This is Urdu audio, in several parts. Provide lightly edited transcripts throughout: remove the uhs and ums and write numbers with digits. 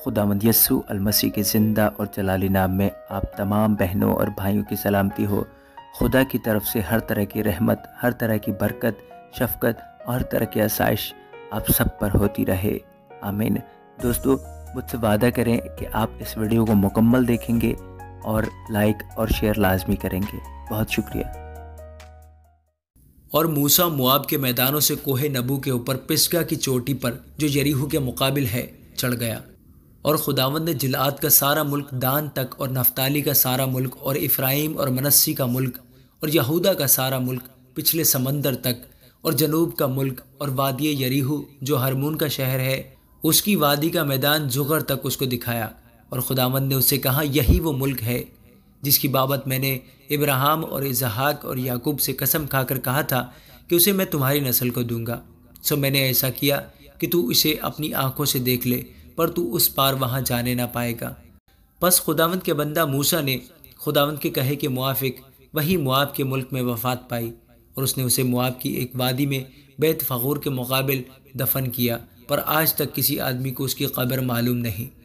خداوند یسوع المسیح کے زندہ اور جلالی نام میں آپ تمام بہنوں اور بھائیوں کی سلامتی ہو۔ خدا کی طرف سے ہر طرح کی رحمت، ہر طرح کی برکت، شفقت اور ہر طرح کی آسائش آپ سب پر ہوتی رہے، آمین۔ دوستو، مجھ سے وعدہ کریں کہ آپ اس ویڈیو کو مکمل دیکھیں گے اور لائک اور شیئر لازمی کریں گے۔ بہت شکریہ۔ اور موسیٰ مواب کے میدانوں سے کوہ نبو کے اوپر پسگا کی چوٹی پر جو یریحو کے مقابل ہے چڑھ گیا، اور خداوند نے جلعاد کا سارا ملک، دان تک اور نفتالی کا سارا ملک اور افرائیم اور منسی کا ملک اور یہودا کا سارا ملک پچھلے سمندر تک اور جنوب کا ملک اور وادی یریحو جو ہرمون کا شہر ہے، اس کی وادی کا میدان زغر تک اس کو دکھایا۔ اور خداوند نے اس سے کہا، یہی وہ ملک ہے جس کی بابت میں نے ابراہیم اور اسحاق اور یعقوب سے قسم کھا کر کہا تھا کہ اسے میں تمہاری نسل کو دوں گا۔ سو میں نے ایسا کیا کہ تو اسے اپنی آنکھوں سے دیکھ لے، پر تو اس پار وہاں جانے نہ پائے گا۔ پس خداوند کے بندہ موسیٰ نے خداوند کے کہے کے موافق وہی مواب کے ملک میں وفات پائی، اور اس نے اسے مواب کی ایک وادی میں بیت فغور کے مقابل دفن کیا، پر آج تک کسی آدمی کو اس کی قبر معلوم نہیں۔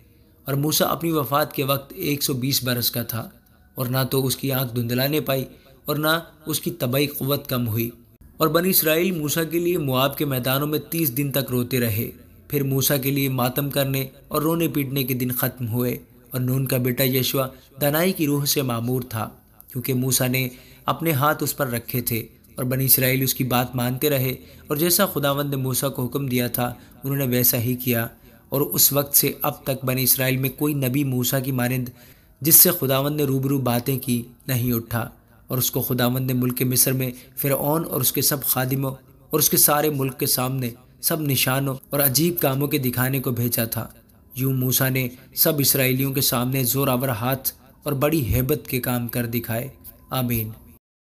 اور موسیٰ اپنی وفات کے وقت 120 برس کا تھا، اور نہ تو اس کی آنکھ دھندلانے پائی اور نہ اس کی طبعی قوت کم ہوئی۔ اور بنی اسرائیل موسیٰ کے لیے مواب کے میدانوں میں 30 دن تک روتے رہے۔ پھر موسیٰ کے لیے ماتم کرنے اور رونے پیٹنے کے دن ختم ہوئے، اور نون کا بیٹا یشوع دانائی کی روح سے معمور تھا، کیونکہ موسیٰ نے اپنے ہاتھ اس پر رکھے تھے، اور بنی اسرائیل اس کی بات مانتے رہے، اور جیسا خداوند نے موسیٰ کو حکم دیا تھا انہوں نے ویسا ہی کیا۔ اور اس وقت سے اب تک بنی اسرائیل میں کوئی نبی موسیٰ کی مانند جس سے خداوند نے روبرو باتیں کی نہیں اٹھا، اور اس کو خداوند نے ملک مصر میں فرعون اور اس کے سب خادموں اور اس کے سارے ملک کے سامنے سب نشانوں اور عجیب کاموں کے دکھانے کو بھیجا تھا۔ یوں موسیٰ نے سب اسرائیلیوں کے سامنے زوراور ہاتھ اور بڑی ہیبت کے کام کر دکھائے، آمین۔